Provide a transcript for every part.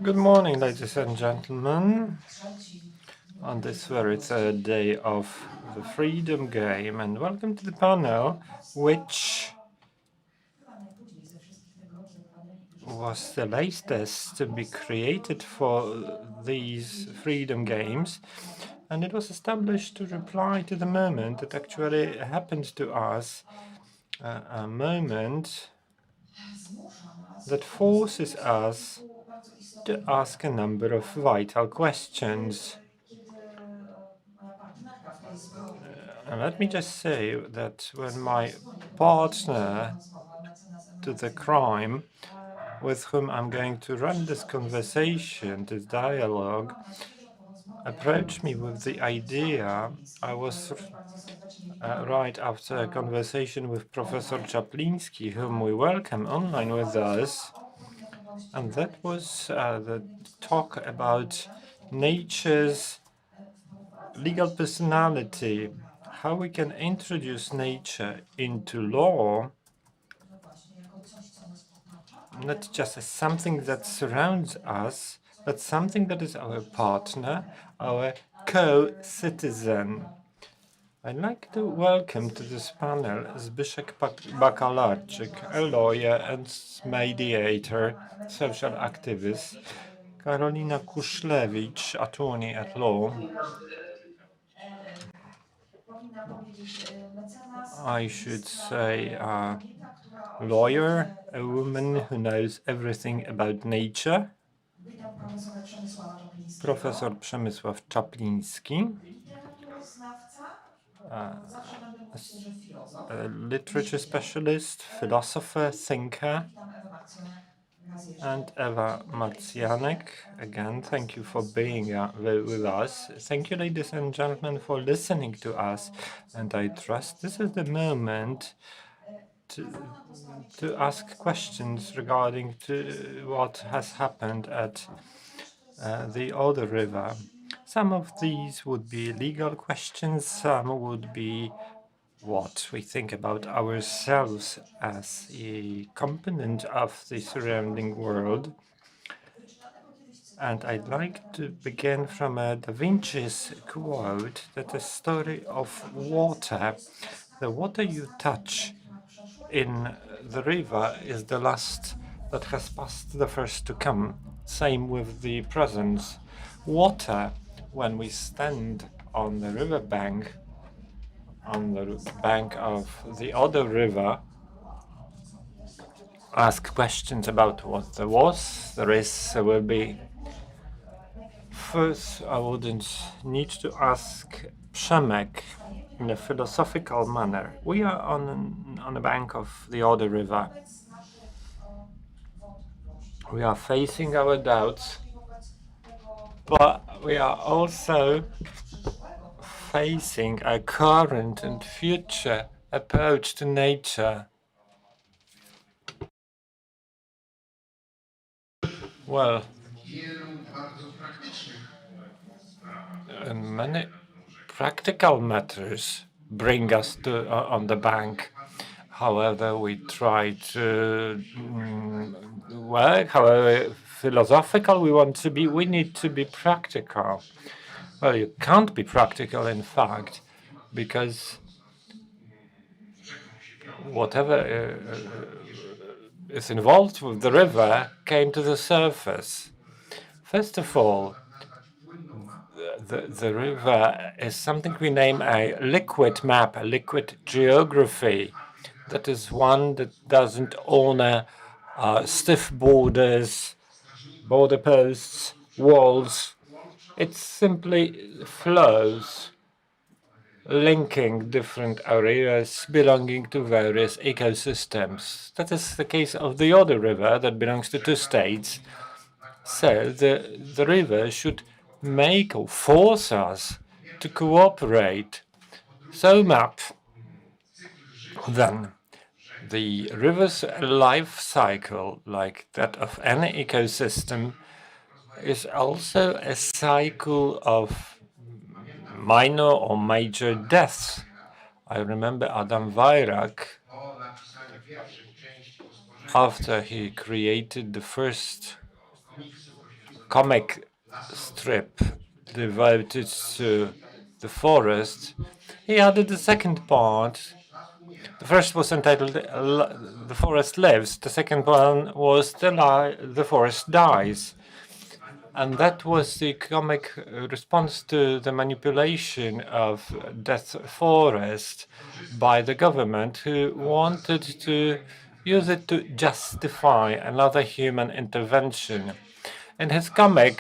Good morning, ladies and gentlemen, on this very third day of the Freedom Game, and welcome to the panel, which was the latest to be created for these Freedom Games, and it was established to reply to the moment that actually happened to us, a moment that forces us to ask a number of vital questions. And let me just say that when my partner to the crime, with whom I'm going to run this conversation, this dialogue, approached me with the idea, I was right after a conversation with Professor Czapliński, whom we welcome online with us, and that was the talk about nature's legal personality, how we can introduce nature into law, not just as something that surrounds us, but something that is our partner, our co-citizen. I'd like to welcome to this panel Zbigniew Bakalarczyk, a lawyer and mediator, social activist, Karolina Kuszlewicz, attorney at law. I should say a lawyer, a woman who knows everything about nature. Professor Przemysław Czapliński, a literature specialist, philosopher, thinker, and Ewa Marcjoniak. Again, thank you for being with us. Thank you, ladies and gentlemen, for listening to us. And I trust this is the moment to ask questions regarding to what has happened at the Oder River. Some of these would be legal questions, some would be what we think about ourselves as a component of the surrounding world. And I'd like to begin from a Da Vinci's quote that the story of water, the water you touch in the river is the last that has passed, the first to come. Same with the present. Water, when we stand on the river bank, on the bank of the Oder River, ask questions about what there was, there is, there will be. First, I wouldn't need to ask Przemek in a philosophical manner. We are on the bank of the Oder River. We are facing our doubts, but we are also facing a current and future approach to nature. Well, many practical matters bring us to on the bank. However, we try to work. However philosophical we want to be, we need to be practical. Well, you can't be practical, in fact, because whatever is involved with the river came to the surface. First of all, the river is something we name a liquid map, a liquid geography. That is one that doesn't honor stiff borders, border posts, walls. It simply flows, linking different areas belonging to various ecosystems. That is the case of the Oder River that belongs to two states. So the river should make or force us to cooperate. So map then the river's life cycle, like that of any ecosystem, is also a cycle of minor or major deaths. I remember Adam Weirach, after he created the first comic strip devoted to the forest, he added the second part. The first was entitled "The Forest Lives." The second one was "The Forest Dies." And that was the comic response to the manipulation of death forest by the government, who wanted to use it to justify another human intervention. In his comic,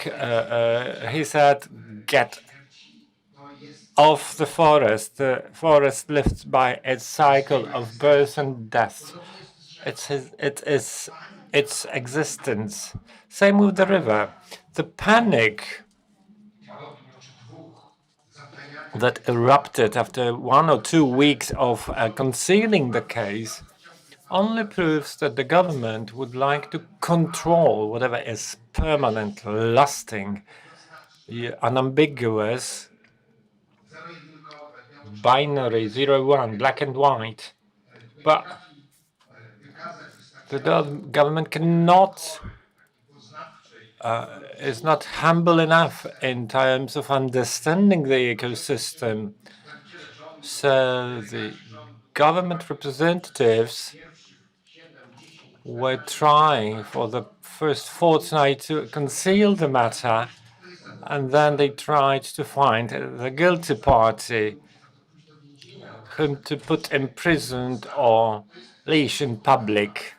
he said, "Get off the forest. The forest lives by its cycle of birth and death. It is its existence." Same with the river. The panic that erupted after 1 or 2 weeks of concealing the case only proves that the government would like to control whatever is permanent, lasting, unambiguous, binary, 0-1, black and white. But the government cannot, is not humble enough in terms of understanding the ecosystem. So the government representatives were trying for the first fortnight to conceal the matter, and then they tried to find the guilty party whom to put imprisoned or leash in public.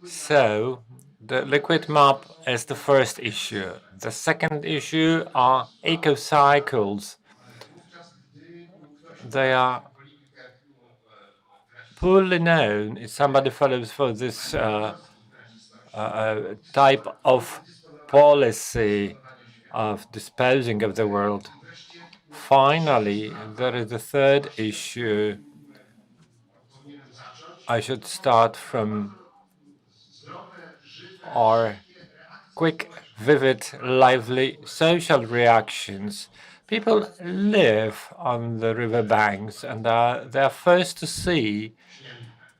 So the liquid map is the first issue. The second issue are ecocycles. They are poorly known. If somebody follows for this type of policy of disposing of the world. Finally, there is a third issue. I should start from our quick, vivid, lively social reactions. People live on the riverbanks and they're first to see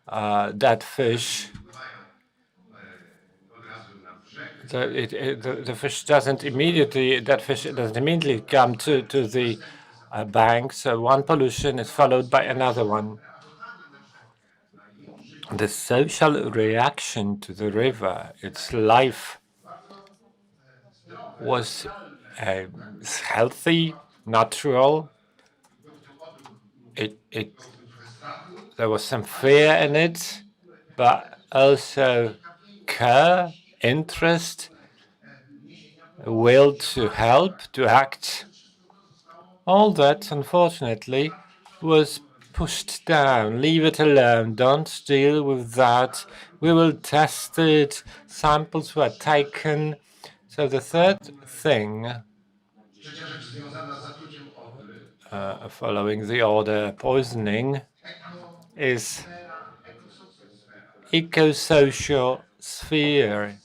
that fish. The fish doesn't immediately, that fish doesn't immediately come to the bank. So one pollution is followed by another one. The social reaction to the river, its life, was healthy, natural. There was some fear in it, but also care, interest, will to help, to act. All that, unfortunately, was pushed down. Leave it alone. Don't deal with that. We will test it. Samples were taken. So the third thing, following the Oder poisoning, is eco-social sphere,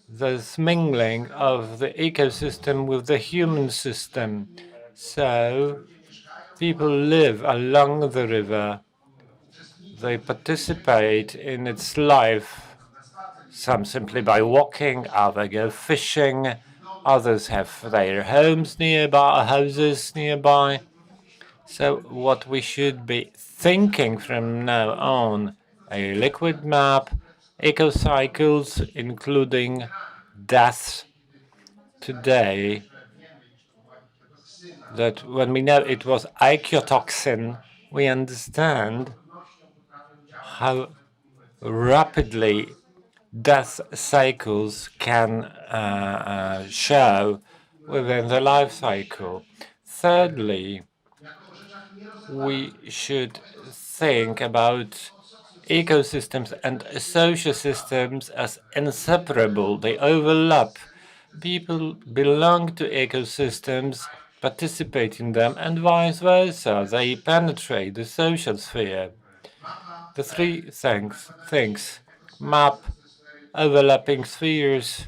the mingling of the ecosystem with the human system. So people live along the river. They participate in its life, some simply by walking, others go fishing, others have their homes nearby, houses nearby. So what we should be thinking from now on, a liquid map, ecocycles, including deaths today, that when we know it was iciotoxin, we understand how rapidly death cycles can show within the life cycle. Thirdly, we should think about ecosystems and social systems as inseparable. They overlap. People belong to ecosystems, participate in them, and vice versa. They penetrate the social sphere. The three things map, overlapping spheres.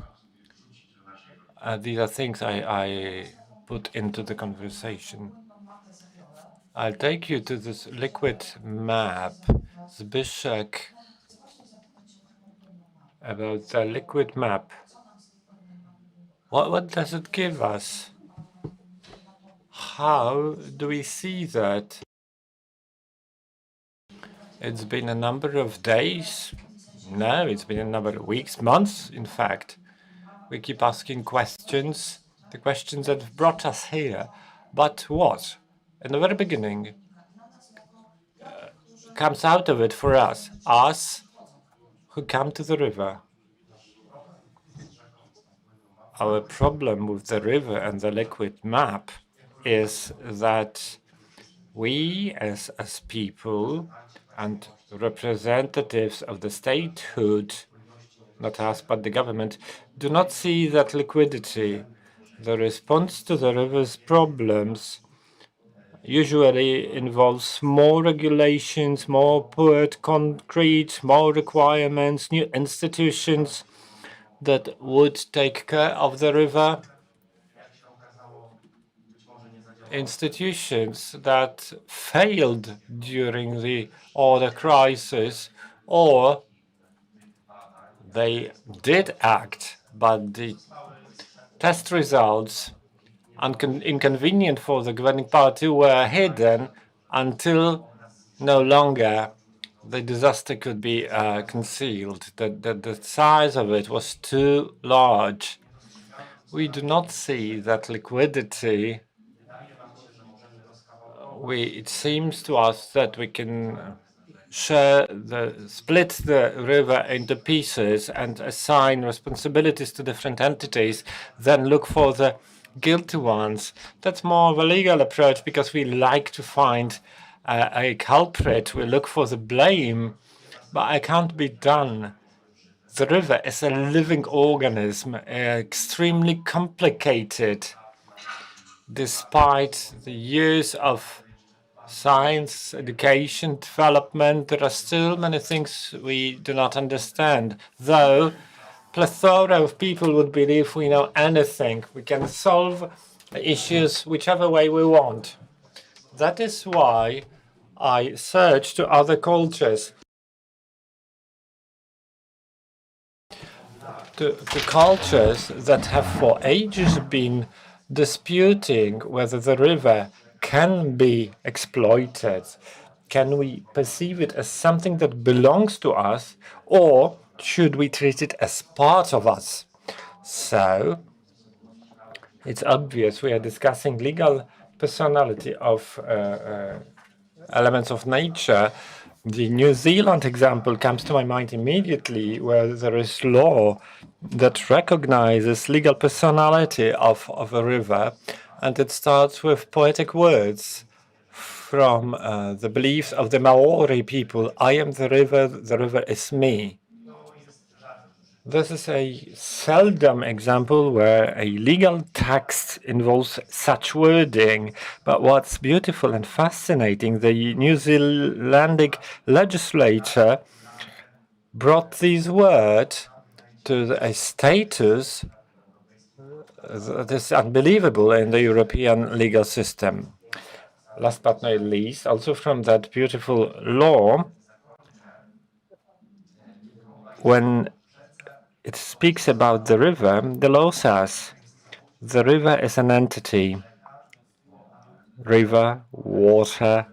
These are things I put into the conversation. I'll take you to this liquid map. Zbigniew, about the liquid map. What does it give us? How do we see that? It's been a number of days. No, it's been a number of weeks, months, in fact. We keep asking questions, the questions that have brought us here. But what, in the very beginning, comes out of it for us who come to the river? Our problem with the river and the liquid map is that we, as people and representatives of the statehood, not us but the government, do not see that liquidity. The response to the river's problems usually involves more regulations, more concrete, more requirements, new institutions that would take care of the river. Institutions that failed during the Oder crisis, or they did act, but the test results, inconvenient for the governing party, were hidden until no longer the disaster could be concealed. The size of it was too large. We do not see that liquidity. It seems to us that we can split the river into pieces and assign responsibilities to different entities, then look for the guilty ones. That's more of a legal approach because we like to find a culprit. We look for the blame, but it can't be done. The river is a living organism, extremely complicated. Despite the years of science, education, development, there are still many things we do not understand. Though plethora of people would believe we know anything. We can solve issues whichever way we want. That is why I search to other cultures. To cultures that have for ages been disputing whether the river can be exploited. Can we perceive it as something that belongs to us, or should we treat it as part of us? So it's obvious we are discussing legal personality of elements of nature. The New Zealand example comes to my mind immediately, where there is law that recognizes legal personality of a river, and it starts with poetic words from the beliefs of the Maori people. I am the river is me. This is a seldom example where a legal text involves such wording, but what's beautiful and fascinating, the New Zealandic legislature brought these words to a status that is unbelievable in the European legal system. Last but not least, also from that beautiful law, when it speaks about the river, the law says the river is an entity. River, water,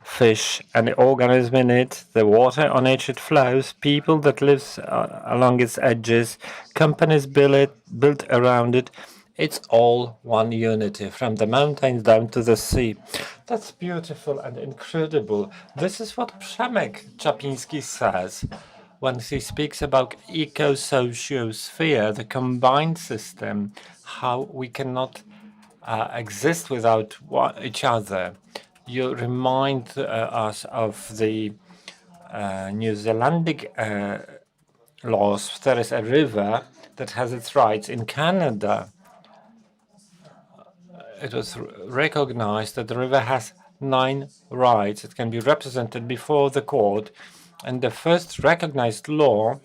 fish, and the organism in it, the water on which it flows, people that live along its edges, companies built around it. It's all one unity, from the mountains down to the sea. That's beautiful and incredible. This is what Przemysław Czapliński says when he speaks about eco-sociosphere, the combined system, how we cannot exist without each other. You remind us of the New Zealandic laws. There is a river that has its rights. In Canada, it was recognized that the river has 9 rights. It can be represented before the court. And the first recognized law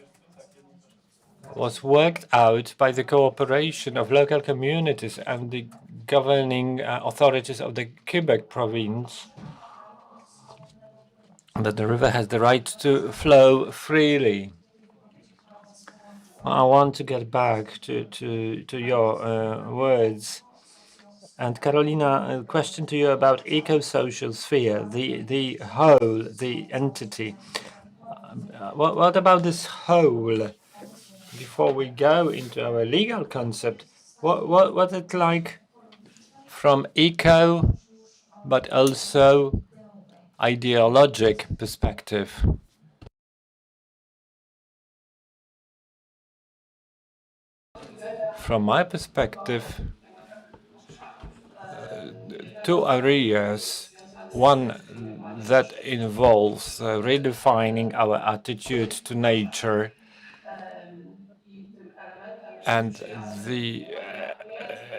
was worked out by the cooperation of local communities and the governing authorities of the Quebec province, that the river has the right to flow freely. I want to get back to your words. And Carolina, a question to you about eco-social sphere, the whole, the entity. What about this whole? Before we go into our legal concept, what's it like from eco, but also ideologic perspective? From my perspective, two areas. One that involves redefining our attitude to nature, and the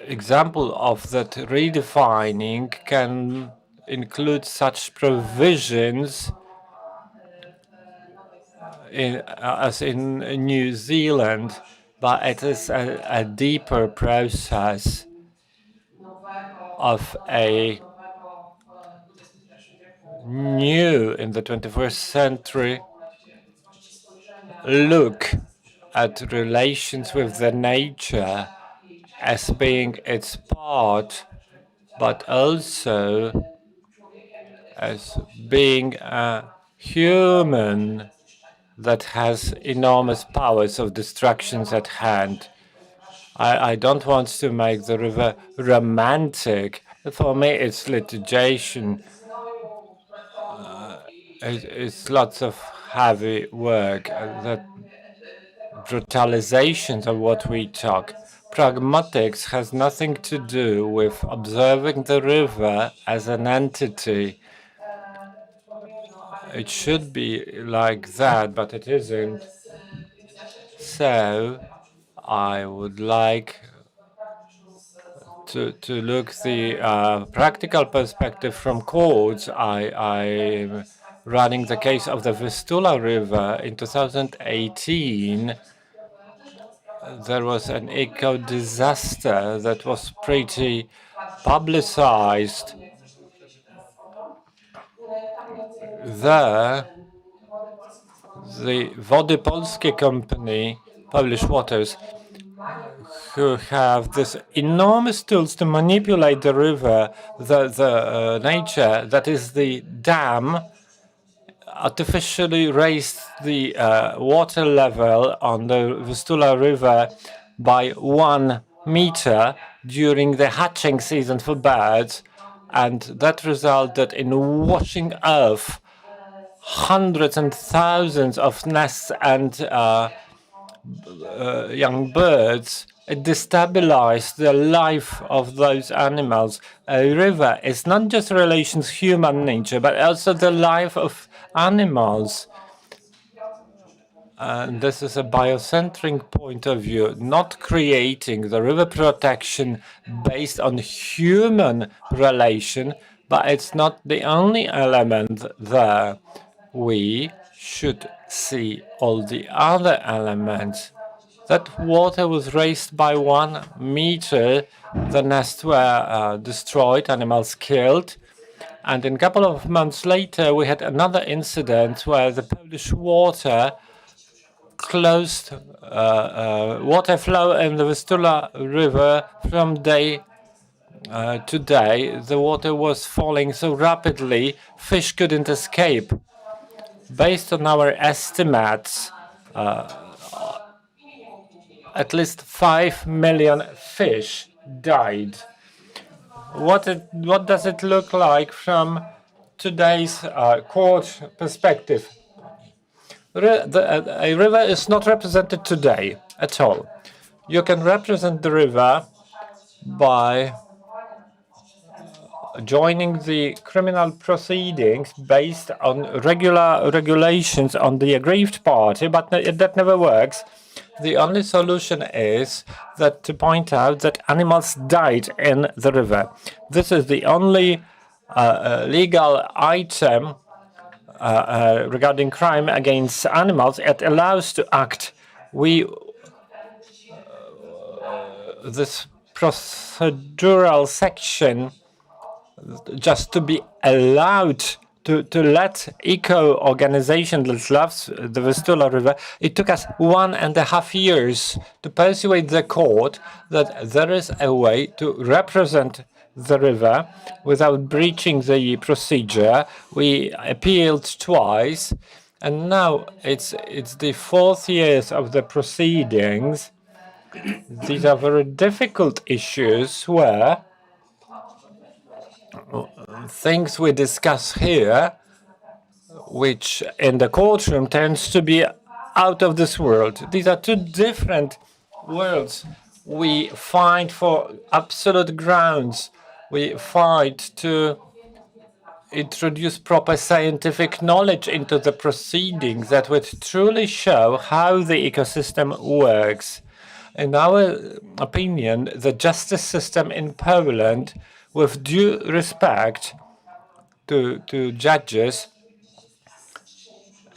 example of that redefining can include such provisions as in New Zealand, but it is a deeper process of a new, in the 21st century, look at relations with the nature as being its part, but also as being a human that has enormous powers of destructions at hand. I don't want to make the river romantic. For me, it's litigation. It's lots of heavy work. That brutalizations of what we talk. Pragmatics has nothing to do with observing the river as an entity. It should be like that, but it isn't. So I would like to look the practical perspective from courts. I'm running the case of the Vistula River in 2018. There was an eco disaster that was pretty publicized. There, the Wody Polskie company, Polish Waters, who have this enormous tools to manipulate the river, the nature, that is the dam, artificially raised the water level on the Vistula River by 1 meter during the hatching season for birds, and that resulted in washing off hundreds and thousands of nests and young birds. It destabilized the life of those animals. A river is not just relations human nature, but also the life of animals. And this is a biocentric point of view, not creating the river protection based on human relation, but it's not the only element there. We should see all the other elements. That water was raised by 1 meter. The nests were destroyed, animals killed. And in a couple of months later, we had another incident where the Polish water closed water flow in the Vistula River from day to day. The water was falling so rapidly, fish couldn't escape. Based on our estimates, at least 5 million fish died. What does it look like from today's court perspective? A river is not represented today at all. You can represent the river by joining the criminal proceedings based on regulations on the aggrieved party, but that never works. The only solution is that to point out that animals died in the river. This is the only legal item regarding crime against animals. It allows to act. This procedural section, just to be allowed to let eco-organization that loves the Vistula River, it took us 1.5 years to persuade the court that there is a way to represent the river without breaching the procedure. We appealed twice, and now it's the 4th years of the proceedings. These are very difficult issues where things we discuss here, which in the courtroom tends to be out of this world. These are two different worlds. We fight for absolute grounds. We fight to introduce proper scientific knowledge into the proceedings that would truly show how the ecosystem works. In our opinion, the justice system in Poland, with due respect to judges,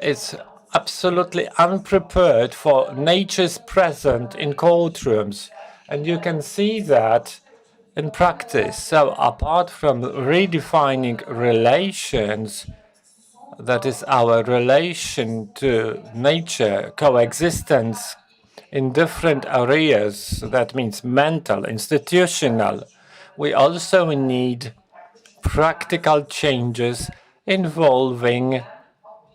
is absolutely unprepared for nature's presence in courtrooms. And you can see that in practice. So apart from redefining relations, that is our relation to nature, coexistence in different areas, that means mental, institutional, we also need practical changes involving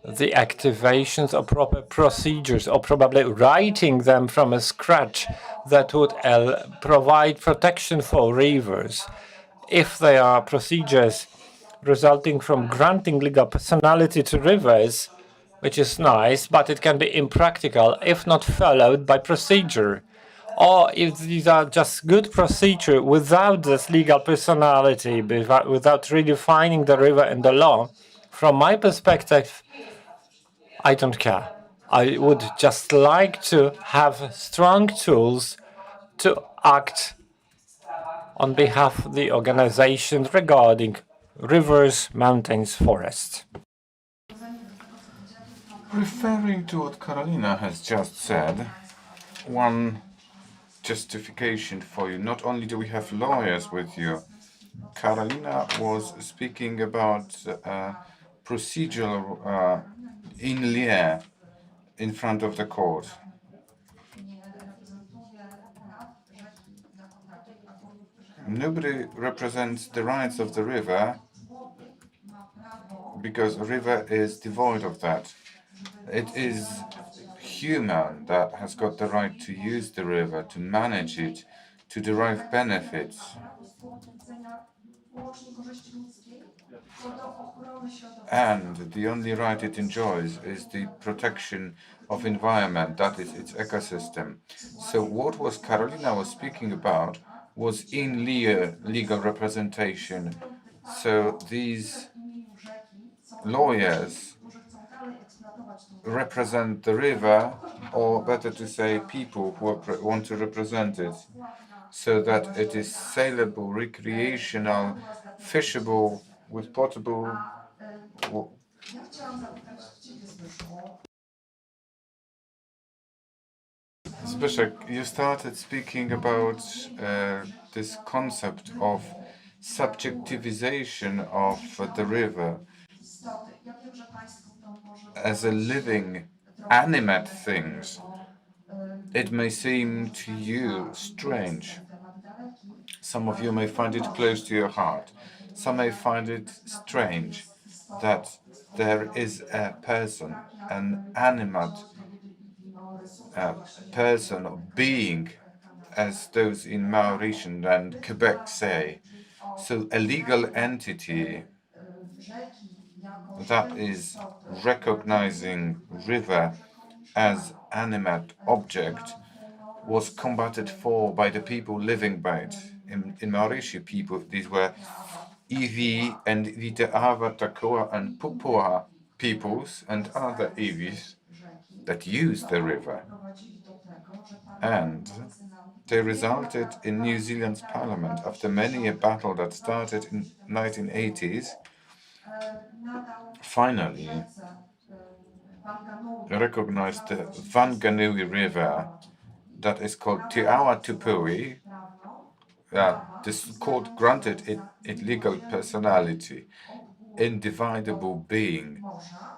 the activations of proper procedures, or probably writing them from scratch, that would provide protection for rivers. If there are procedures resulting from granting legal personality to rivers, which is nice, but it can be impractical if not followed by procedure. Or if these are just good procedure without this legal personality, without redefining the river in the law, from my perspective, I don't care. I would just like to have strong tools to act on behalf of the organization regarding rivers, mountains, forests. Referring to what Karolina has just said, one justification for you, not only do we have lawyers with you, Karolina was speaking about procedural in lieu in front of the court. Nobody represents the rights of the river because the river is devoid of that. It is human that has got the right to use the river, to manage it, to derive benefits. And the only right it enjoys is the protection of environment, that is its ecosystem. So what was Karolina was speaking about was in lieu legal representation. So these lawyers represent the river, or better to say people who want to represent it, so that it is saleable, recreational, fishable, with potable. Zbyszek, you started speaking about this concept of subjectivization of the river as a living, animate thing. It may seem to you strange. Some of you may find it close to your heart. Some may find it strange that there is a person, an animate person or being, as those in Mauritian and Quebec say. So a legal entity that is recognizing river as animate object was combated for by the people living by it. In Mauritius people, these were Iwi and Viteava, Takoa and Pupua peoples and other Iwis that used the river. And they resulted in New Zealand's parliament, after many a battle that started in 1980s, finally recognized the Wanganui River that is called Te Awa Tupui. This court granted it legal personality. indivisible being,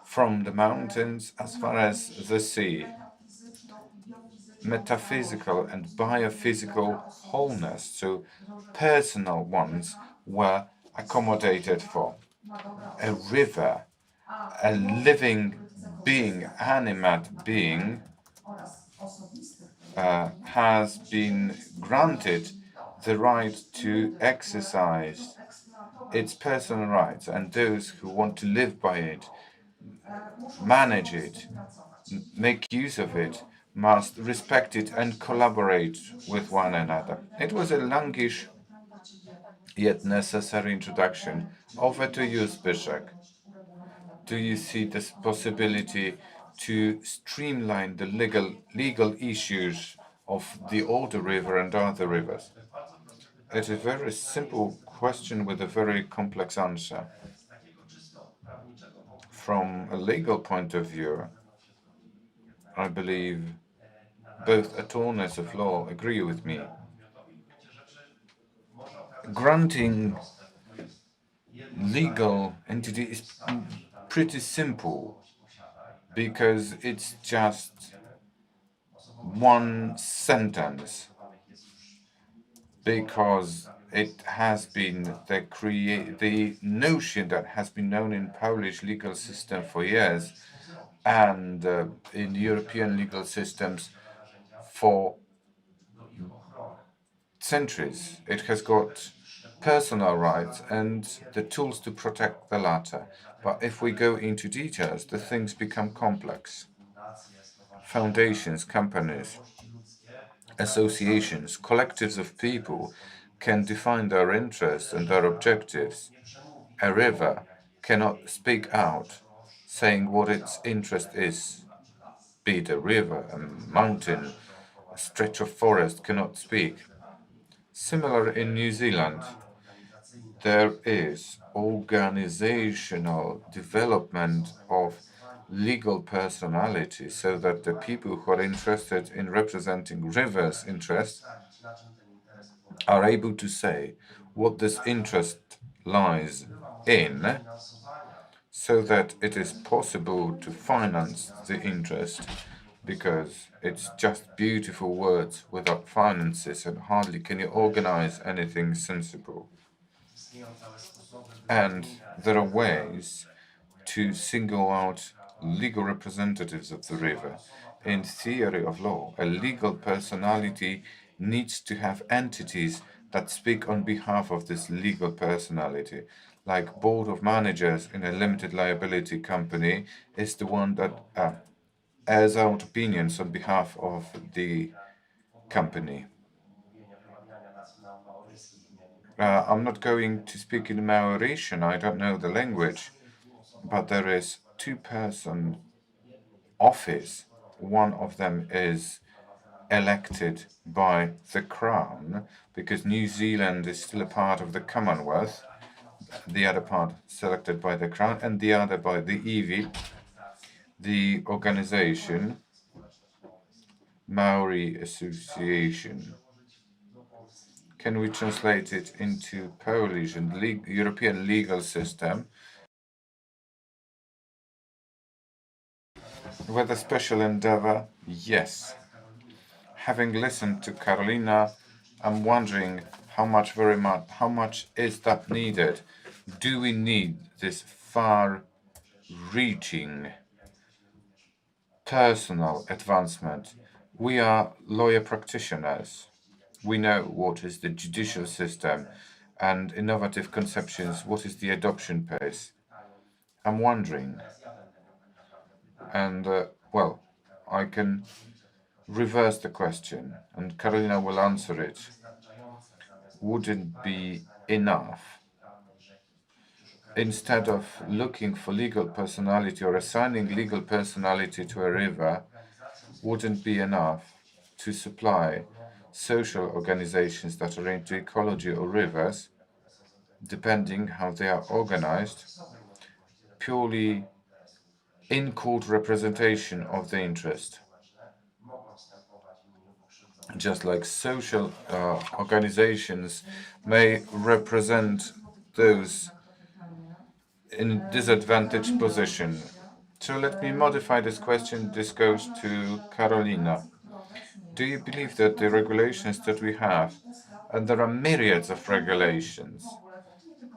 from the mountains as far as the sea. Metaphysical and biophysical wholeness, so personal ones, were accommodated for. A river, a living being, animate being, has been granted the right to exercise its personal rights, and those who want to live by it, manage it, make use of it, must respect it and collaborate with one another. It was a longish yet necessary introduction. Over to you, Zbigniew. Do you see this possibility to streamline the legal issues of the Oder River and other rivers? It's a very simple question with a very complex answer. From a legal point of view, I believe both attorneys of law agree with me. Granting legal entity is pretty simple because it's just one sentence, because it has been the notion that has been known in Polish legal system for years and in European legal systems for centuries. It has got personal rights and the tools to protect the latter. But if we go into details, the things become complex. Foundations, companies, associations, collectives of people can define their interests and their objectives. A river cannot speak out, saying what its interest is. Be it a river, a mountain, a stretch of forest cannot speak. Similar in New Zealand, there is organizational development of legal personality so that the people who are interested in representing rivers' interests are able to say what this interest lies in, so that it is possible to finance the interest, because it's just beautiful words without finances, and hardly can you organize anything sensible. And there are ways to single out legal representatives of the river. In theory of law, a legal personality needs to have entities that speak on behalf of this legal personality. Like board of managers in a limited liability company is the one that airs out opinions on behalf of the company. I'm not going to speak in Mauritian, I don't know the language, but there is two-person office. One of them is elected by the Crown, because New Zealand is still a part of the Commonwealth, the other part selected by the Crown, and the other by the Iwi, the organization, Maori Association. Can we translate it into Polish and European legal system? With a special endeavor, yes. Having listened to Karolina, I'm wondering how much is that needed? Do we need this far-reaching personal advancement? We are lawyer practitioners. We know what is the judicial system and innovative conceptions, what is the adoption pace. I'm wondering, and well, I can reverse the question, and Karolina will answer it. Wouldn't be enough, instead of looking for legal personality or assigning legal personality to a river, wouldn't be enough to supply social organizations that are into ecology or rivers, depending how they are organized, purely in-court representation of the interest. Just like social organizations may represent those in a disadvantaged position. So let me modify this question. This goes to Karolina. Do you believe that the regulations that we have, and there are myriads of regulations,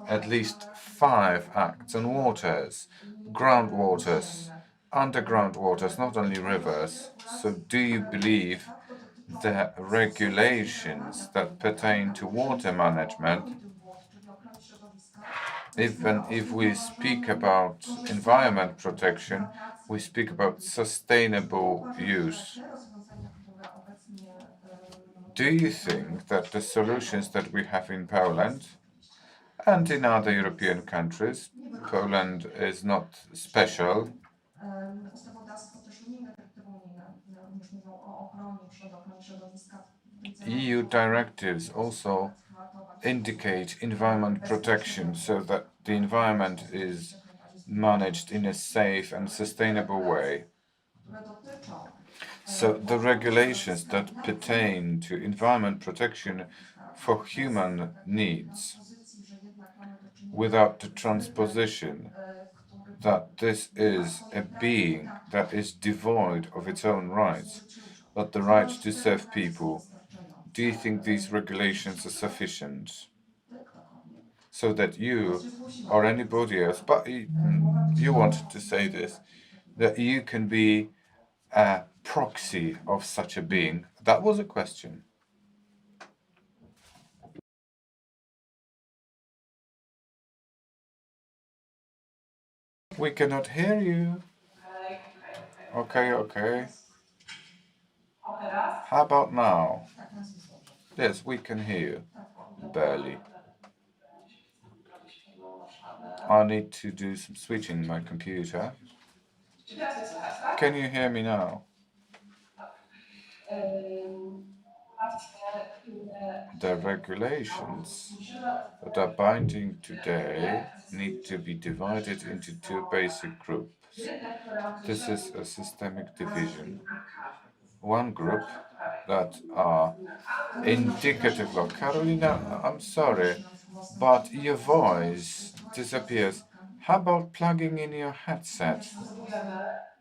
at least 5 acts on waters, groundwaters, underground waters, not only rivers. So do you believe the regulations that pertain to water management, even if we speak about environment protection, we speak about sustainable use? Do you think that the solutions that we have in Poland and in other European countries, Poland is not special, EU directives also indicate environment protection so that the environment is managed in a safe and sustainable way. So the regulations that pertain to environment protection for human needs, without the transposition that this is a being that is devoid of its own rights, but the right to serve people, do you think these regulations are sufficient? So that you or anybody else, but you wanted to say this, that you can be a proxy of such a being? That was a question. We cannot hear you. Okay. How about now? Yes, we can hear you. Barely. I need to do some switching in my computer. Can you hear me now? The regulations that are binding today need to be divided into 2 basic groups. This is a systemic division. One group that are indicative law. Karolina, I'm sorry, but your voice disappears. How about plugging in your headset?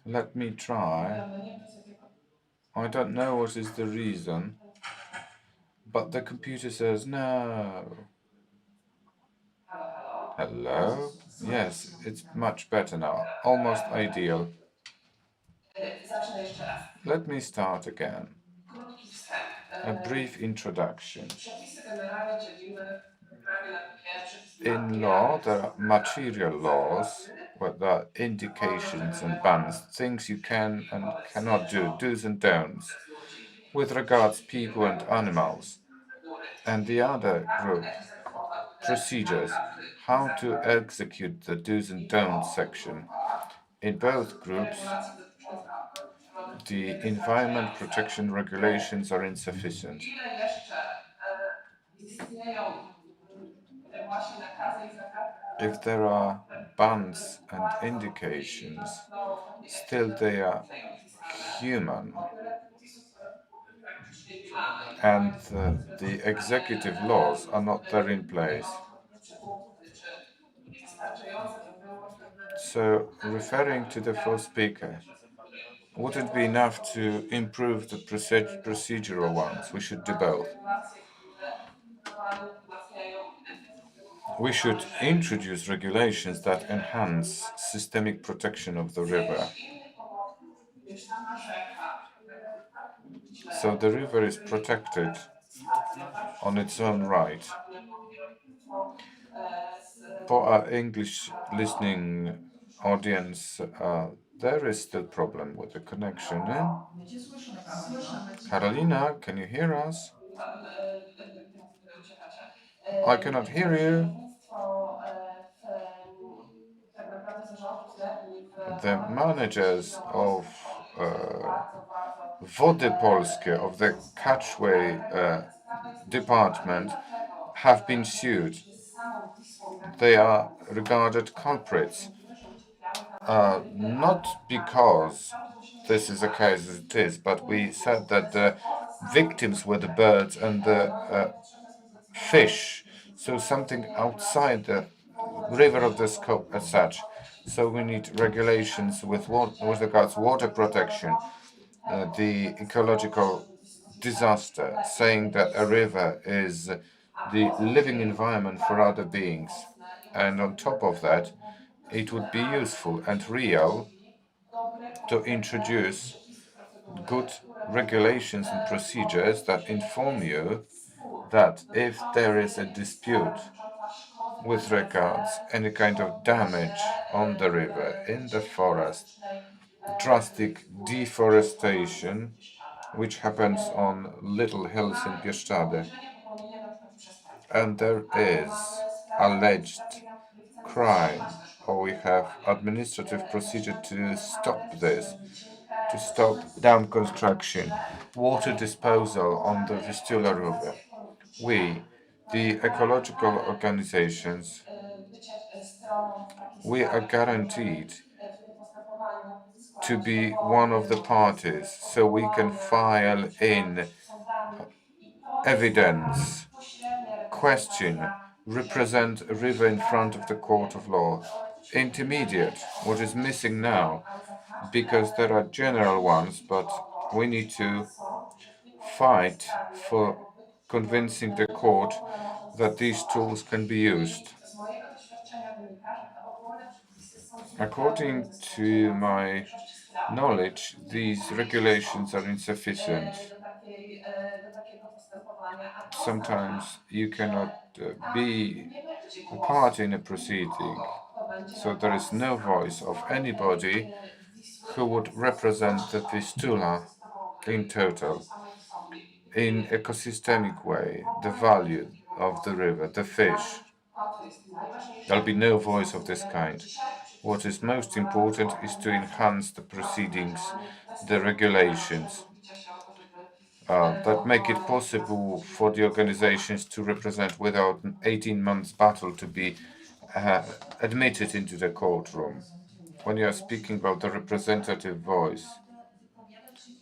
Let me try. I don't know what is the reason, but the computer says no. Hello? Yes, it's much better now. Almost ideal. Let me start again. A brief introduction. In law, there are material laws, where there are indications and bans, things you can and cannot do, do's and don'ts, with regards people and animals. And the other group, procedures, how to execute the do's and don'ts section. In both groups, the environment protection regulations are insufficient. If there are bans and indications, still they are human. And the executive laws are not there in place. So, referring to the first speaker, would it be enough to improve the procedural ones? We should do both. We should introduce regulations that enhance systemic protection of the river. So the river is protected on its own right. For our English listening audience, there is still problem with the connection. Karolina, can you hear us? I cannot hear you. The managers of Wody Polskie, of the Catchway department, have been sued. They are regarded culprits, not because this is a case as it is, but we said that the victims were the birds and the fish, so something outside the river of the scope as such. So we need regulations with regards to water protection, the ecological disaster, saying that a river is the living environment for other beings. And on top of that, it would be useful and real to introduce good regulations and procedures that inform you that if there is a dispute with regards any kind of damage on the river, in the forest, drastic deforestation, which happens on little hills in Bieszczady, and there is alleged crime, or we have administrative procedure to stop this, to stop dam construction, water disposal on the Vistula River. We, the ecological organizations, we are guaranteed to be one of the parties, so we can file in evidence, question, represent a river in front of the court of law. Intermediate, what is missing now, because there are general ones, but we need to fight for convincing the court that these tools can be used. According to my knowledge, these regulations are insufficient. Sometimes you cannot be a part in a proceeding, so there is no voice of anybody who would represent the Vistula in total, in ecosystemic way, the value of the river, the fish. There'll be no voice of this kind. What is most important is to enhance the proceedings, the regulations that make it possible for the organizations to represent without an 18 months battle to be admitted into the courtroom. When you are speaking about the representative voice,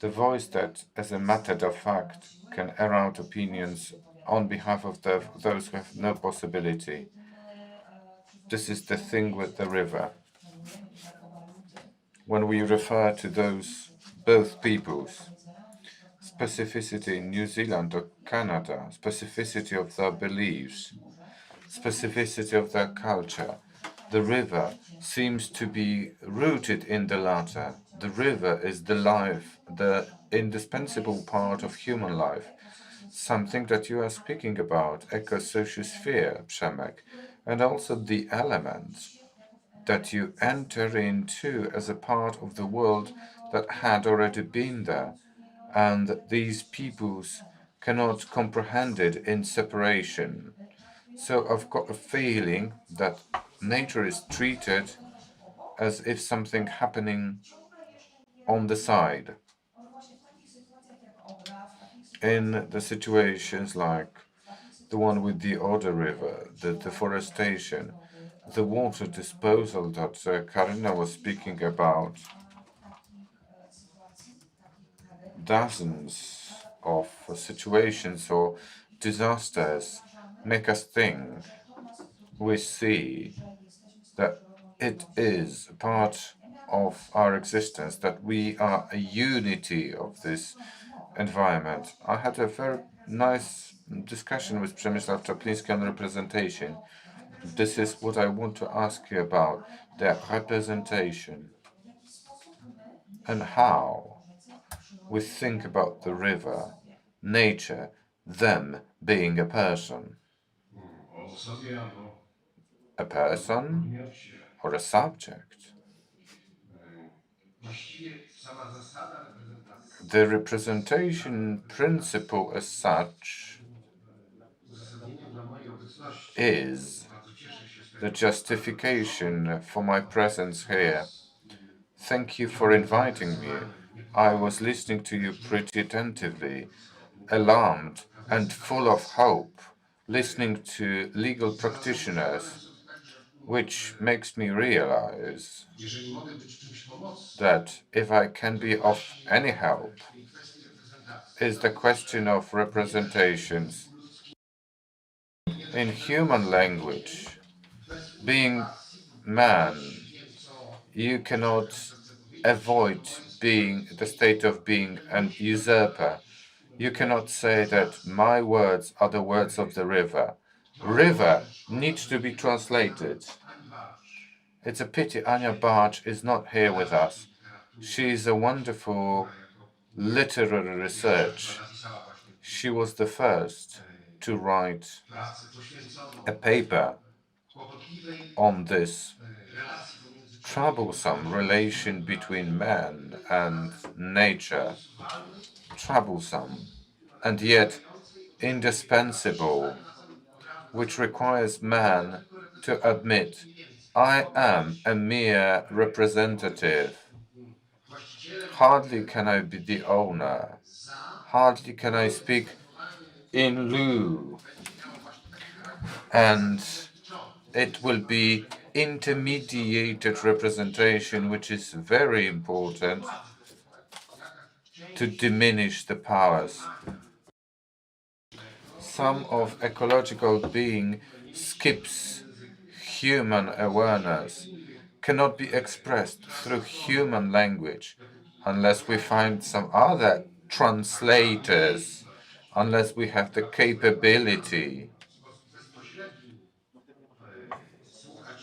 the voice that, as a matter of fact, can air out opinions on behalf of those who have no possibility. This is the thing with the river. When we refer to those both peoples, specificity in New Zealand or Canada, specificity of their beliefs, specificity of their culture, the river seems to be rooted in the latter. The river is the life, the indispensable part of human life, something that you are speaking about, eco-sociosphere, Przemek, and also the elements that you enter into as a part of the world that had already been there, and these peoples cannot comprehend it in separation. So I've got a feeling that nature is treated as if something happening on the side. In the situations like the one with the Oder River, the deforestation, the water disposal that Karina was speaking about, dozens of situations or disasters make us think. We see that it is part of our existence, that we are a unity of this environment. I had a very nice discussion with Przemysław Czapliński on representation. This is what I want to ask you about, the representation and how we think about the river, nature, them being a person. A person or a subject? The representation principle as such is the justification for my presence here. Thank you for inviting me. I was listening to you pretty attentively, alarmed and full of hope, listening to legal practitioners, which makes me realize that if I can be of any help, is the question of representations. In human language, being man, you cannot avoid being the state of being an usurper. You cannot say that my words are the words of the river. River needs to be translated. It's a pity Anya Bartsch is not here with us. She is a wonderful literary research. She was the first to write a paper on this troublesome relation between man and nature. Troublesome and yet indispensable, which requires man to admit, I am a mere representative. Hardly can I be the owner. Hardly can I speak in lieu. And it will be intermediated representation, which is very important to diminish the powers. Some of ecological being skips human awareness, cannot be expressed through human language unless we find some other translators, unless we have the capability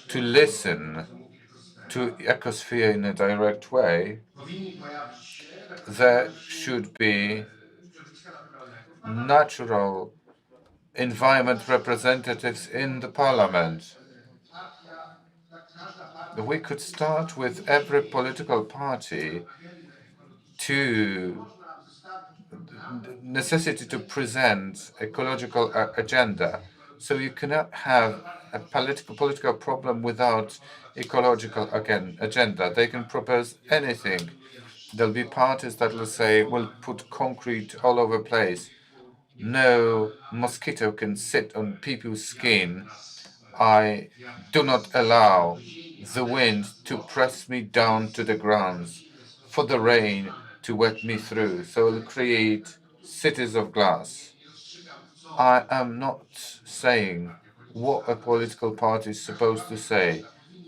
to listen to ecosphere in a direct way. There should be natural environment representatives in the parliament. We could start with every political party to necessity to present ecological agenda. So you cannot have a political problem without ecological agenda. They can propose anything. There'll be parties that will say, we'll put concrete all over the place. No mosquito can sit on people's skin. I do not allow the wind to press me down to the ground, for the rain to wet me through. So we'll create cities of glass. I am not saying what a political party is supposed to say,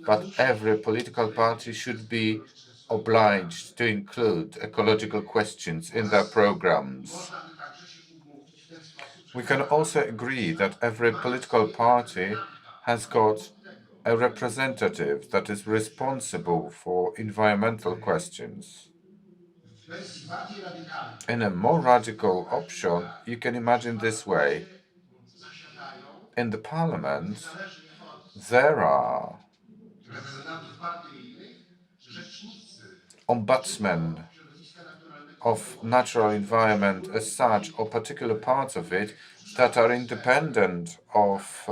but every political party should be obliged to include ecological questions in their programs. We can also agree that every political party has got a representative that is responsible for environmental questions. In a more radical option, you can imagine this way. In the parliament, there are ombudsmen of natural environment as such, or particular parts of it that are independent of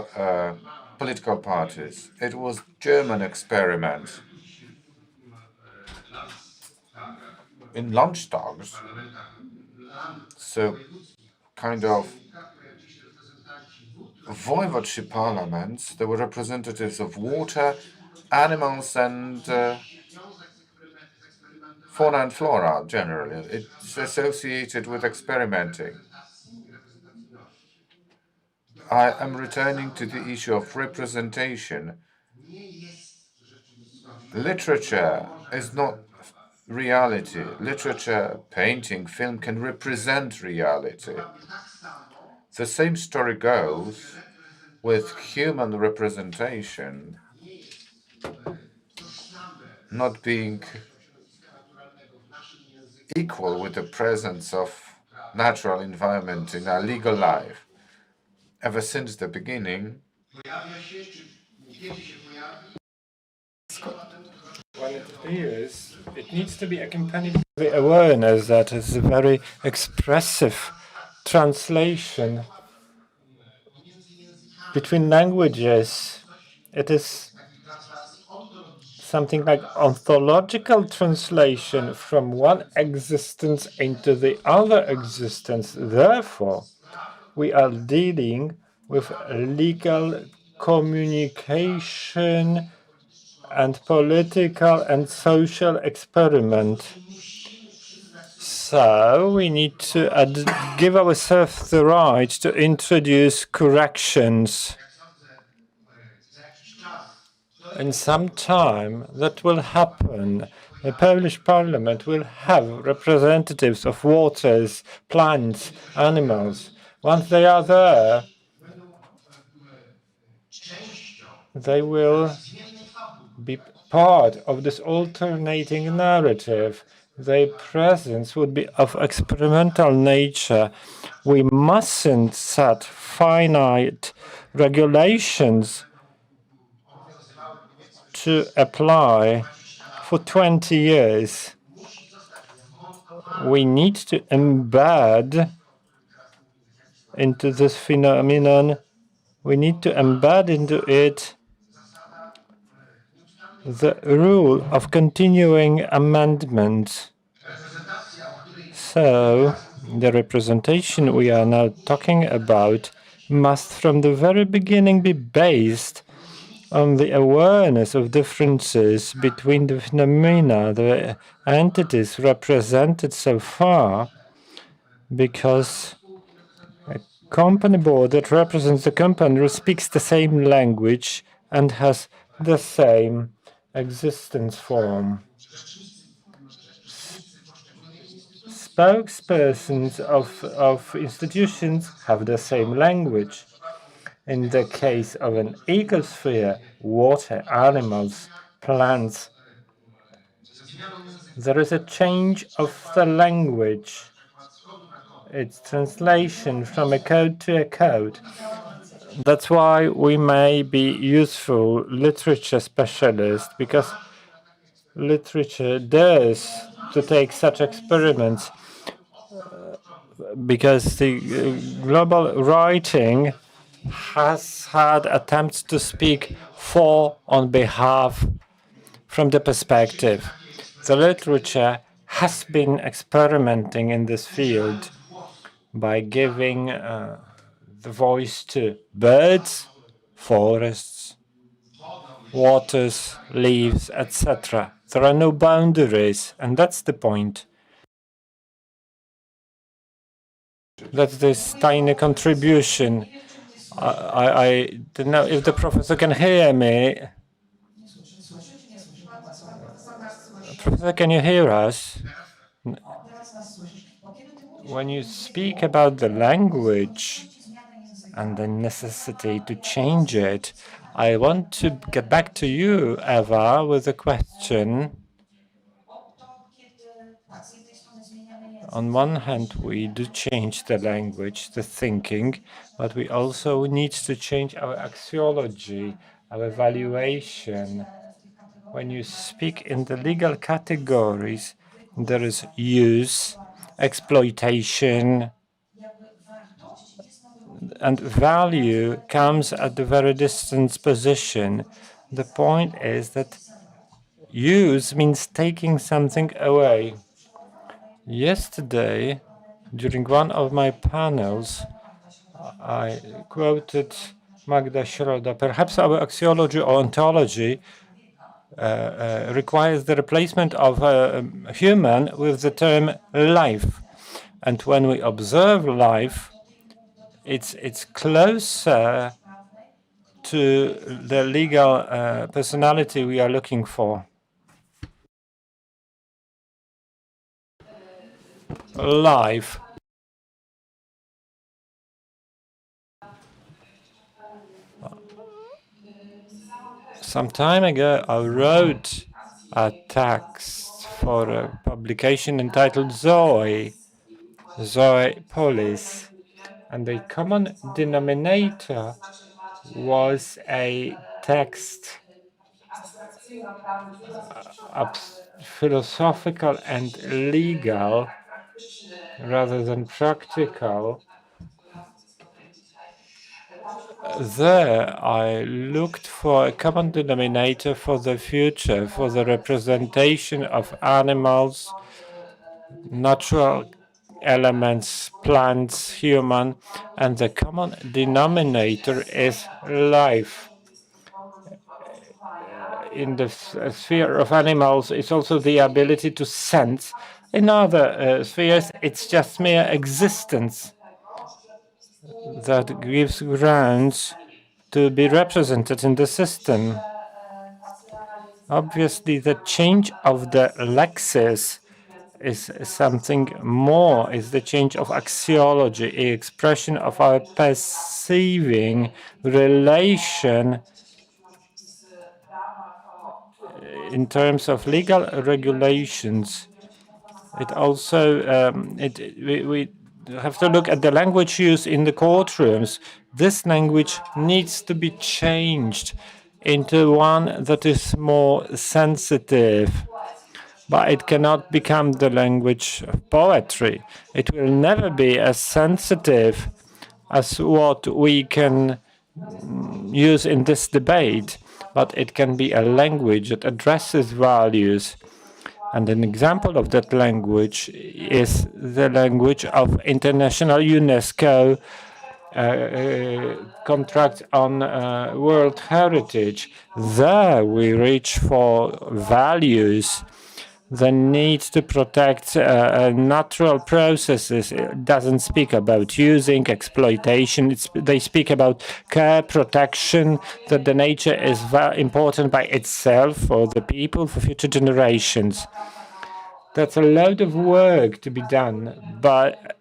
political parties. It was German experiment. In Landtags, so kind of voivodeship parliaments, there were representatives of water, animals, and fauna and flora generally. It's associated with experimenting. I am returning to the issue of representation. Literature is not reality. Literature, painting, film can represent reality. The same story goes with human representation not being equal with the presence of natural environment in our legal life. Ever since the beginning, when it appears, it needs to be accompanied by the awareness that it's a very expressive translation between languages. It is something like ontological translation from one existence into the other existence. Therefore, we are dealing with legal communication and political and social experiment. So we need to give ourselves the right to introduce corrections. In some time that will happen. The Polish parliament will have representatives of waters, plants, animals. Once they are there, they will be part of this alternating narrative. Their presence would be of experimental nature. We mustn't set finite regulations to apply for 20 years. We need to embed into this phenomenon, we need to embed into it the rule of continuing amendment. So, the representation we are now talking about must from the very beginning be based on the awareness of differences between the phenomena, the entities represented so far, because a company board that represents the company speaks the same language and has the same existence form. Spokespersons of institutions have the same language. In the case of an ecosphere, water, animals, plants, there is a change of the language. It's translation from a code to a code. That's why we may be useful literature specialists, because literature dares to take such experiments, because the global writing has had attempts to speak for, on behalf, from the perspective. The literature has been experimenting in this field by giving the voice to birds, forests, waters, leaves, etc. There are no boundaries, and that's the point. That's this tiny contribution. I don't know if the professor can hear me. Professor, can you hear us? When you speak about the language and the necessity to change it, I want to get back to you, Eva, with a question. On one hand, we do change the language, the thinking, but we also need to change our axiology, our evaluation. When you speak in the legal categories, there is use, exploitation, and value comes at the very distant position. The point is that use means taking something away. Yesterday, during one of my panels, I quoted Magda Schroeder. Perhaps our axiology or ontology requires the replacement of human with the term life. And when we observe life, it's closer to the legal personality we are looking for. Life. Some time ago, I wrote a text for a publication entitled Zoe Polis, and the common denominator was a text philosophical and legal rather than practical. There, I looked for a common denominator for the future, for the representation of animals, natural elements, plants, human, and the common denominator is life. In the sphere of animals, it's also the ability to sense. In other spheres, it's just mere existence that gives grounds to be represented in the system. Obviously, the change of the lexis is something more, is the change of axiology, a expression of our perceiving relation in terms of legal regulations. It also, we have to look at the language used in the courtrooms. This language needs to be changed into one that is more sensitive, but it cannot become the language of poetry. It will never be as sensitive as what we can use in this debate, but it can be a language that addresses values. And an example of that language is the language of international UNESCO contract on World Heritage. There we reach for values, the need to protect natural processes. It doesn't speak about using, exploitation. They speak about care, protection, that the nature is very important by itself for the people, for future generations. That's a load of work to be done, but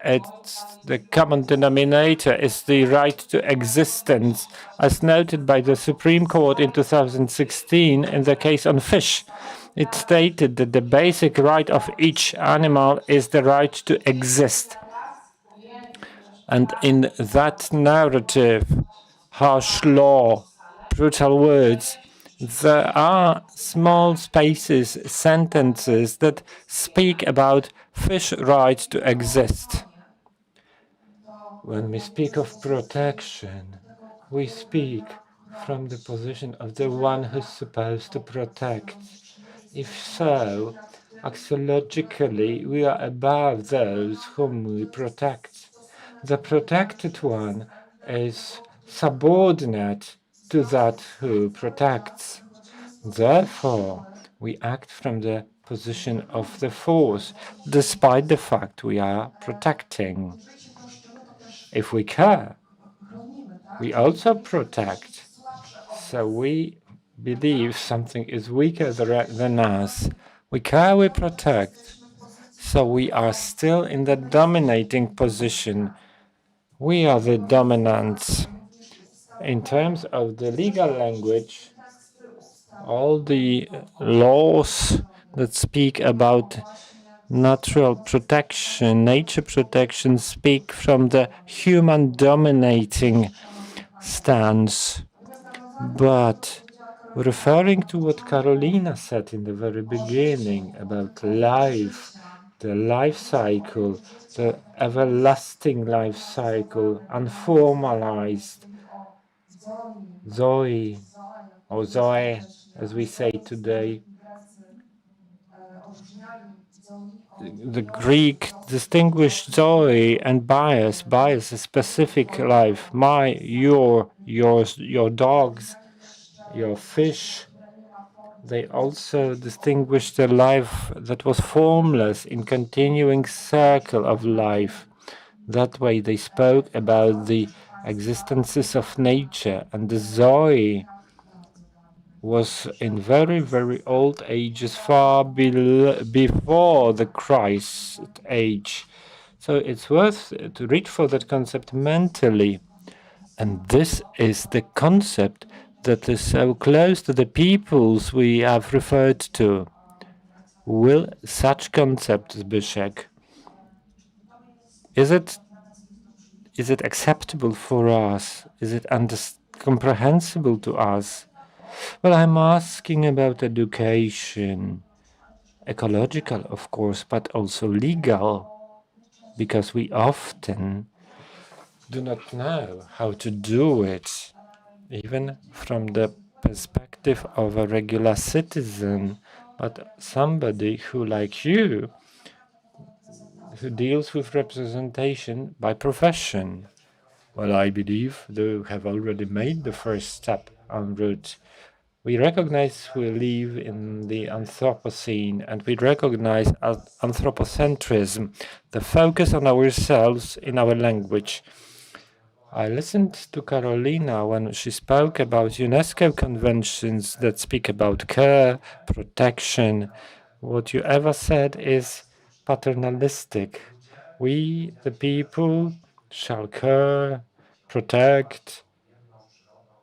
the common denominator is the right to existence, as noted by the Supreme Court in 2016 in the case on fish. It stated that the basic right of each animal is the right to exist. And in that narrative, harsh law, brutal words, there are small spaces, sentences that speak about fish right to exist. When we speak of protection, we speak from the position of the one who's supposed to protect. If so, axiologically, we are above those whom we protect. The protected one is subordinate to that who protects. Therefore, we act from the position of the force, despite the fact we are protecting. If we care, we also protect. So we believe something is weaker than us. We care, we protect. So we are still in the dominating position. We are the dominants. In terms of the legal language, all the laws that speak about natural protection, nature protection, speak from the human dominating stance. But referring to what Karolina said in the very beginning about life, the life cycle, the everlasting life cycle, unformalized, Zoe, or Zoe, as we say today, the Greek distinguished Zoe and bias. Bias is specific life. Your dogs, your fish. They also distinguished the life that was formless in continuing circle of life. That way they spoke about the existences of nature, and the Zoe was in very, very old ages, far before the Christ age. So it's worth to reach for that concept mentally. And this is the concept that is so close to the peoples we have referred to. Will such concept, Zbyszek, is it acceptable for us? Is it comprehensible to us? Well, I'm asking about education, ecological, of course, but also legal, because we often do not know how to do it, even from the perspective of a regular citizen, but somebody who, like you, who deals with representation by profession. Well, I believe they have already made the first step en route. We recognize we live in the Anthropocene, and we recognize anthropocentrism, the focus on ourselves in our language. I listened to Karolina when she spoke about UNESCO conventions that speak about care, protection. What you ever said is paternalistic. We, the people, shall care, protect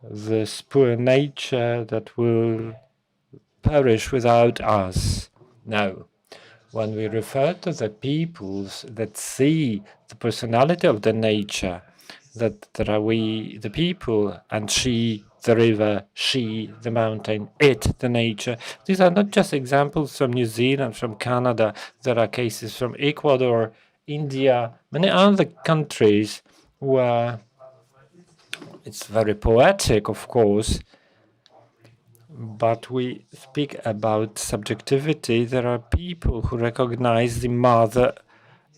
this poor nature that will perish without us. No. When we refer to the peoples that see the personality of the nature, that there are we, the people, and she, the river, she, the mountain, it, the nature. These are not just examples from New Zealand, from Canada. There are cases from Ecuador, India, many other countries where it's very poetic, of course, but we speak about subjectivity. There are people who recognize the Mother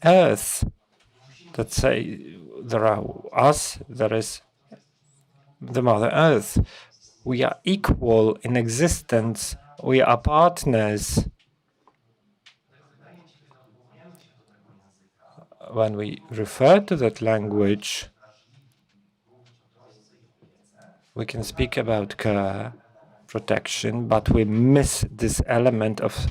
Earth, that say there are us, there is the Mother Earth. We are equal in existence. We are partners. When we refer to that language, we can speak about care, protection, but we miss this element of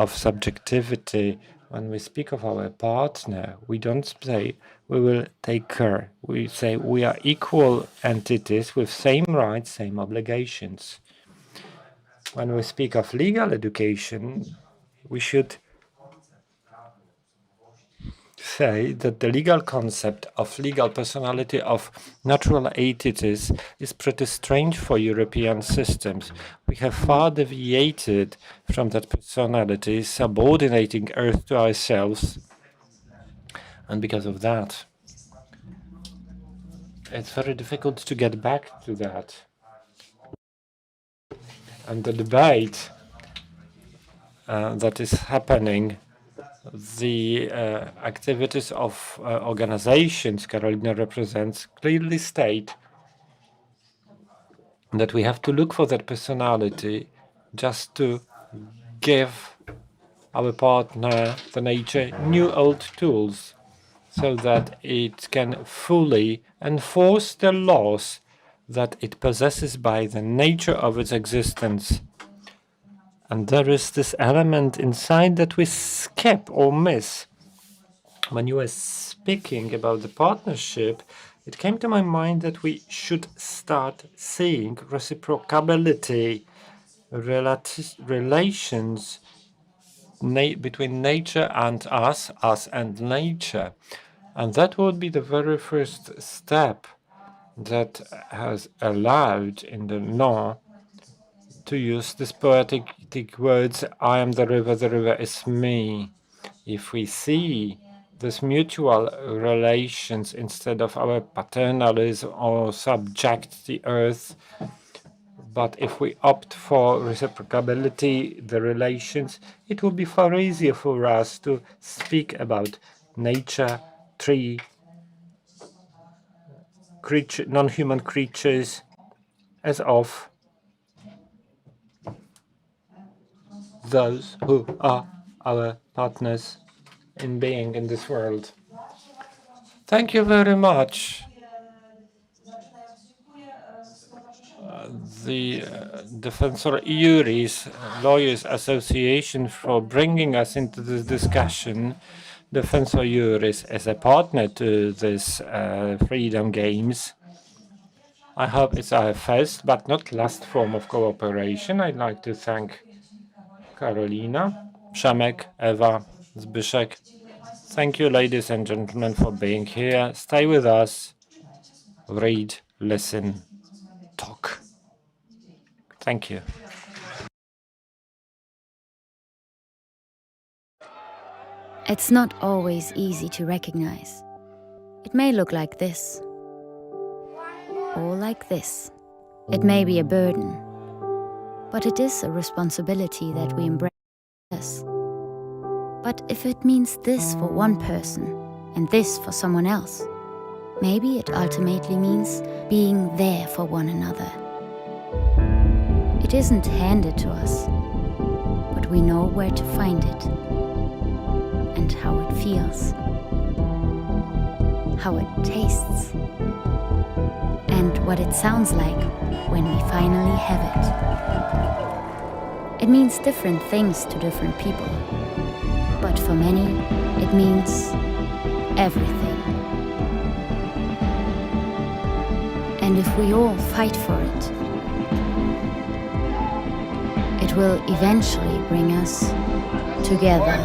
subjectivity. When we speak of our partner, we don't say we will take care. We say we are equal entities with same rights, same obligations. When we speak of legal education, we should say that the legal concept of legal personality of natural entities is pretty strange for European systems. We have far deviated from that personality, subordinating Earth to ourselves. And because of that, it's very difficult to get back to that. And the debate that is happening, the activities of organizations Karolina represents clearly state that we have to look for that personality just to give our partner, the nature, new old tools so that it can fully enforce the laws that it possesses by the nature of its existence. And there is this element inside that we skip or miss. When you were speaking about the partnership, it came to my mind that we should start seeing reciprocability, relations between nature and us and nature. And that would be the very first step that has allowed in the law to use these poetic words, I am the river is me. If we see these mutual relations instead of our paternalism or subject the earth, but if we opt for reciprocability, the relations, it will be far easier for us to speak about nature, tree, creature, non-human creatures, as of those who are our partners in being in this world. Thank you very much. The Defensor Iuris, Lawyers Association, for bringing us into this discussion. Defensor Iuris as a partner to this Freedom Games. I hope it's our first but not last form of cooperation. I'd like to thank Karolina, Przemek, Ewa, Zbyszek. Thank you, ladies and gentlemen, for being here. Stay with us. Read, listen, talk. Thank you. It's not always easy to recognize. It may look like this, or like this. It may be a burden, but it is a responsibility that we embrace. But if it means this for one person and this for someone else, maybe it ultimately means being there for one another. It isn't handed to us, but we know where to find it and how it feels. how it tastes, and what it sounds like when we finally have it. It means different things to different people, but for many, it means everything. And if we all fight for it, it will eventually bring us together.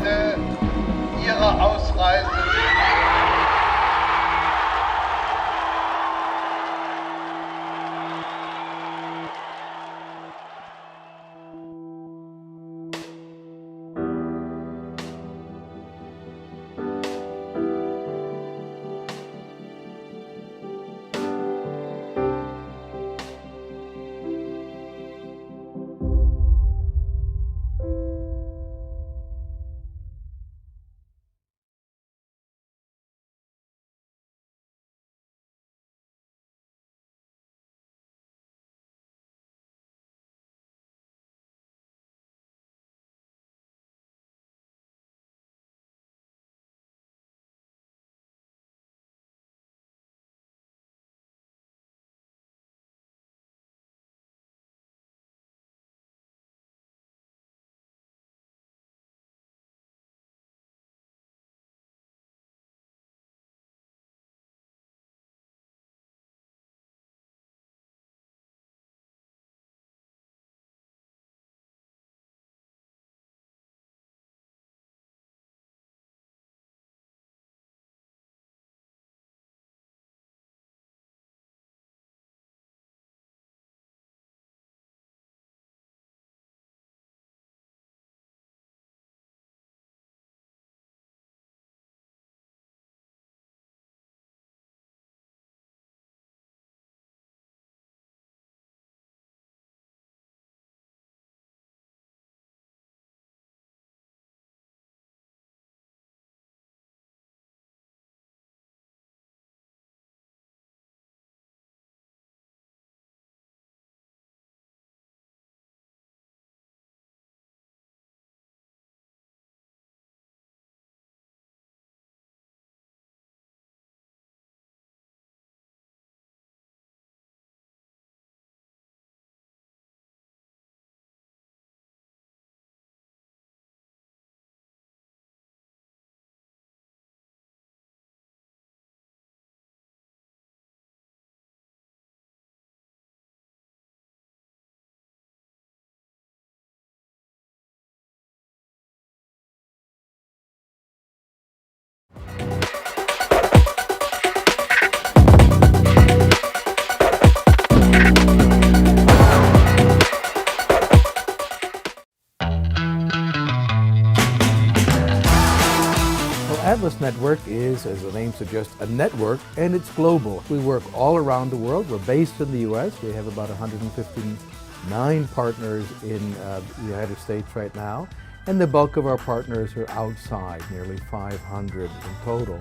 Atlas Network is, as the name suggests, a network, and it's global. We work all around the world. We're based in the U.S. We have about 159 partners in the United States right now, and the bulk of our partners are outside, nearly 500 in total.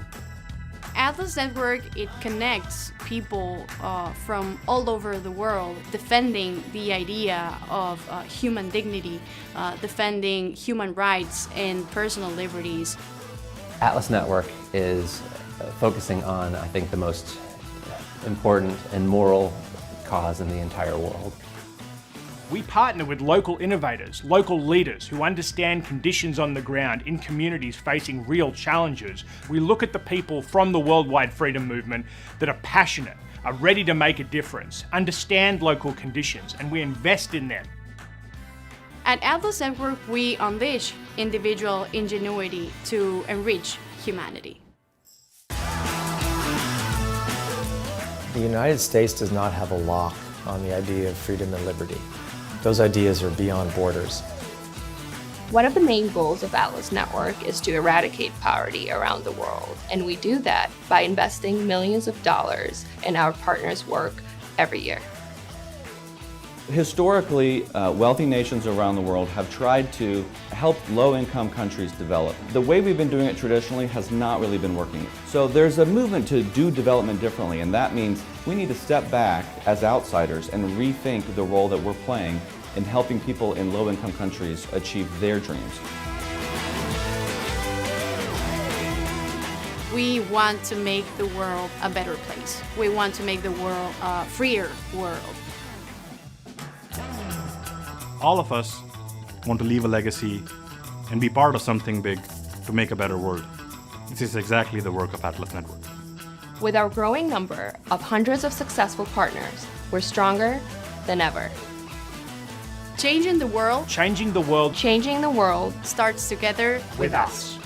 Atlas Network, it connects people from all over the world, defending the idea of human dignity, defending human rights and personal liberties. Atlas Network is focusing on, I think, the most important and moral cause in the entire world. We partner with local innovators, local leaders who understand conditions on the ground in communities facing real challenges. We look at the people from the worldwide freedom movement that are passionate, are ready to make a difference, understand local conditions, and we invest in them. At Atlas Network, we unleash individual ingenuity to enrich humanity. The United States does not have a lock on the idea of freedom and liberty. Those ideas are beyond borders. One of the main goals of Atlas Network is to eradicate poverty around the world, and we do that by investing millions of dollars in our partners' work every year. Historically, wealthy nations around the world have tried to help low-income countries develop. The way we've been doing it traditionally has not really been working. So there's a movement to do development differently, and that means we need to step back as outsiders and rethink the role that we're playing in helping people in low-income countries achieve their dreams. We want to make the world a better place. We want to make the world a freer world. All of us want to leave a legacy and be part of something big to make a better world. This is exactly the work of Atlas Network. With our growing number of hundreds of successful partners, we're stronger than ever. Changing the world Changing the world Changing the world starts together with us.